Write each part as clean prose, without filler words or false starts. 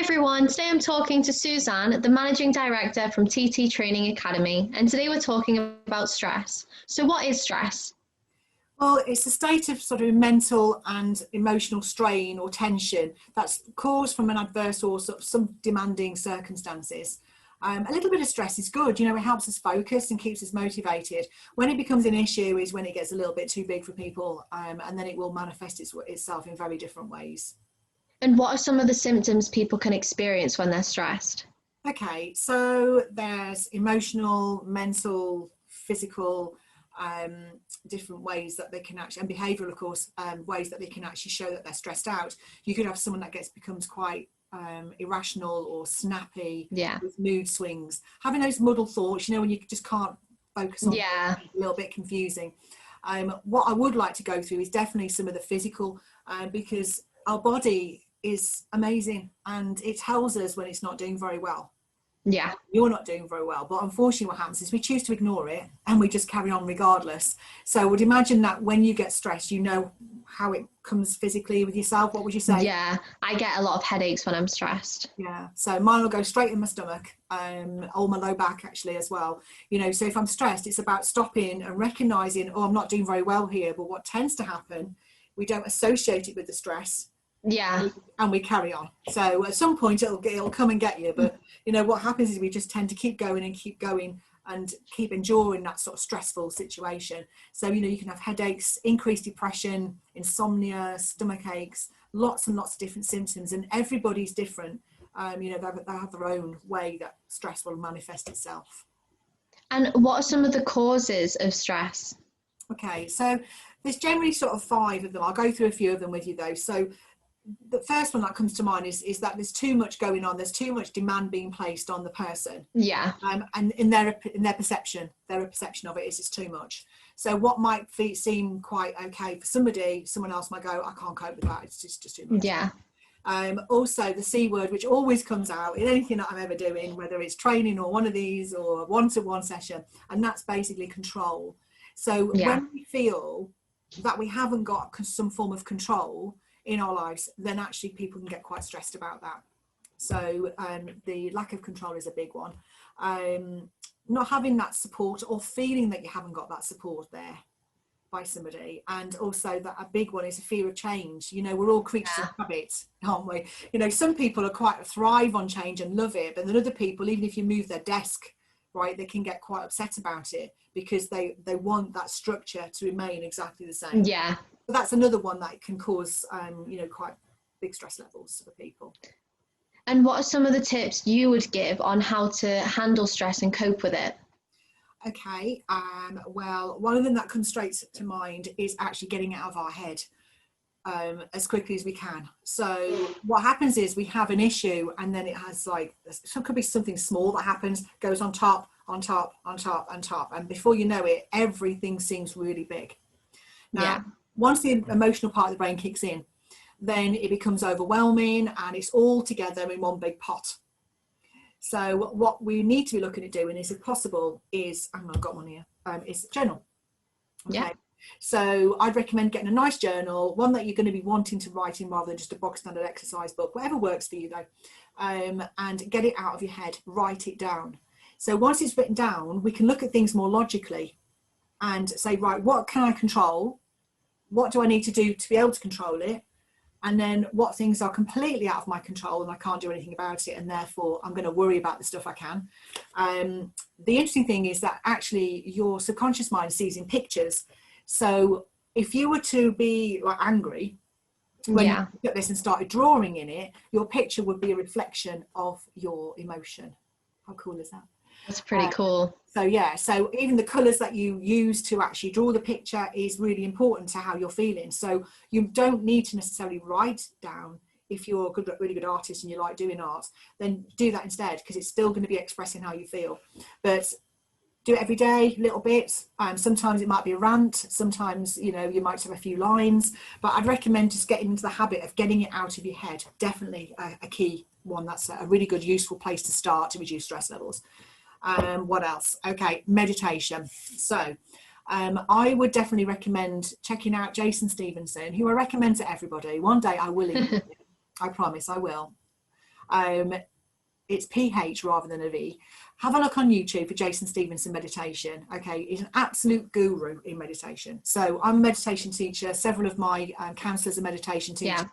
Everyone, today I'm talking to Suzanne, the Managing Director from TT Training Academy, and today we're talking about stress. So what is stress? Well, it's a state of sort of mental and emotional strain or tension that's caused from an adverse or sort of some demanding circumstances. A little bit of stress is good, it helps us focus and keeps us motivated. When it becomes an issue is when it gets a little bit too big for people, and then it will manifest itself in very different ways. And what are some of the symptoms people can experience when they're stressed? Okay, so there's emotional, mental, physical, different ways that they can actually, and behavioural, of course, ways that they can actually show that they're stressed out. You could have someone that becomes quite irrational or snappy, with mood swings, having those muddled thoughts, when you just can't focus on a little bit confusing. What I would like to go through is definitely some of the physical, because our body is amazing and it tells us when it's not doing very well. You're not doing very well, but unfortunately what happens is we choose to ignore it and we just carry on regardless. So I would imagine that when you get stressed, you know how it comes physically with yourself. What would you say? I get a lot of headaches when I'm stressed. So mine will go straight in my stomach, or my low back actually as well. So if I'm stressed, it's about stopping and recognizing, I'm not doing very well here. But what tends to happen, we don't associate it with the stress. And we carry on. So at some point it'll come and get you, but what happens is we just tend to keep going and keep enduring that sort of stressful situation. So you can have headaches, increased depression, insomnia, stomach aches, lots and lots of different symptoms, and everybody's different. They have their own way that stress will manifest itself. And what are some of the causes of stress? Okay, so there's generally sort of 5 of them. I'll go through a few of them with you though. So the first one that comes to mind is that there's too much going on. There's too much demand being placed on the person. And in their perception of it is too much. So what might seem quite okay for somebody, someone else might go, I can't cope with that. It's just too much. Also the C word, which always comes out in anything that I'm ever doing, whether it's training or one of these or a one-to-one session, and that's basically control. So when we feel that we haven't got some form of control in our lives, then actually people can get quite stressed about that. So the lack of control is a big one. Not having that support or feeling that you haven't got that support there by somebody. And also that a big one is a fear of change. We're all creatures of habit, aren't we? Some people are quite thrive on change and love it, but then other people, even if you move their desk, right, they can get quite upset about it because they want that structure to remain exactly the same. But that's another one that can cause, quite big stress levels for people. And what are some of the tips you would give on how to handle stress and cope with it? Okay, well, one of them that comes straight to mind is actually getting it out of our head as quickly as we can. So what happens is we have an issue and then it has could be something small that happens, goes on top, on top, on top, on top. And before you know it, everything seems really big. Now, once the emotional part of the brain kicks in, then it becomes overwhelming and it's all together in one big pot. So what we need to be looking at doing is, if possible, is, I've got one here, is journal. Okay. So I'd recommend getting a nice journal, one that you're going to be wanting to write in rather than just a box standard exercise book, whatever works for you though, and get it out of your head, write it down. So once it's written down, we can look at things more logically and say, right, what can I control? What do I need to do to be able to control it? And then what things are completely out of my control and I can't do anything about it, and therefore I'm going to worry about the stuff I can. The interesting thing is that actually your subconscious mind sees in pictures. So if you were to be angry, when you looked at this and started drawing in it, your picture would be a reflection of your emotion. How cool is that? That's pretty cool. So even the colours that you use to actually draw the picture is really important to how you're feeling. So you don't need to necessarily write down. If you're a really good artist and you like doing art, then do that instead, because it's still going to be expressing how you feel. But do it every day, little bits. Sometimes it might be a rant. Sometimes, you might have a few lines. But I'd recommend just getting into the habit of getting it out of your head. Definitely a key one. That's a really good, useful place to start to reduce stress levels. What else? Okay, meditation. So I would definitely recommend checking out Jason Stevenson, who I recommend to everybody. One day I will, I promise I will. It's PH rather than a V. Have a look on YouTube for Jason Stevenson meditation. Okay, he's an absolute guru in meditation. So I'm a meditation teacher. Several of my counsellors are meditation teachers. Yeah.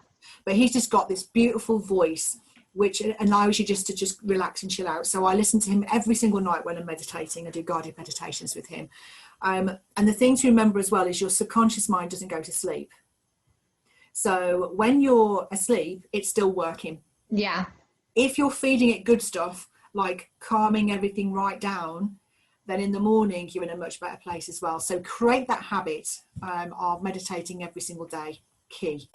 But he's just got this beautiful voice which allows you just to relax and chill out. So I listen to him every single night when I'm meditating. I do guided meditations with him. And the thing to remember as well is your subconscious mind doesn't go to sleep. So when you're asleep, it's still working. Yeah. If you're feeding it good stuff, like calming everything right down, then in the morning you're in a much better place as well. So create that habit of meditating every single day. Key.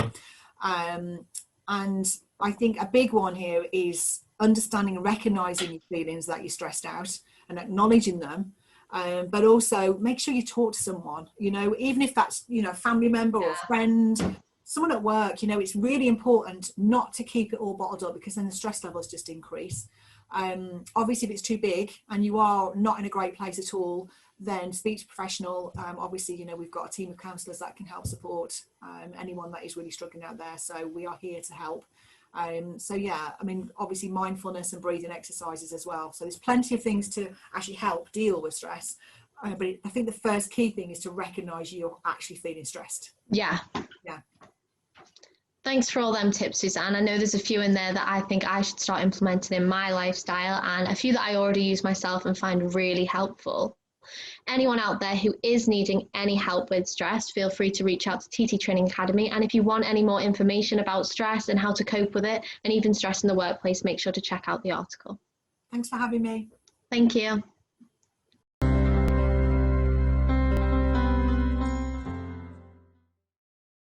And I think a big one here is understanding and recognizing your feelings that you're stressed out and acknowledging them. But also make sure you talk to someone, you know, even if that's, you know, a family member or a friend, someone at work. You know, it's really important not to keep it all bottled up, because then the stress levels just increase. Obviously, if it's too big and you are not in a great place at all, then speak to a professional. Obviously, you know, we've got a team of counsellors that can help support anyone that is really struggling out there. So we are here to help. So yeah, I mean, obviously mindfulness and breathing exercises as well. So there's plenty of things to actually help deal with stress. But I think the first key thing is to recognise you're actually feeling stressed. Yeah. Yeah. Thanks for all them tips, Suzanne. I know there's a few in there that I think I should start implementing in my lifestyle, and a few that I already use myself and find really helpful. Anyone out there who is needing any help with stress, feel free to reach out to TT Training Academy. And if you want any more information about stress and how to cope with it, and even stress in the workplace, make sure to check out the article. Thanks for having me. Thank you.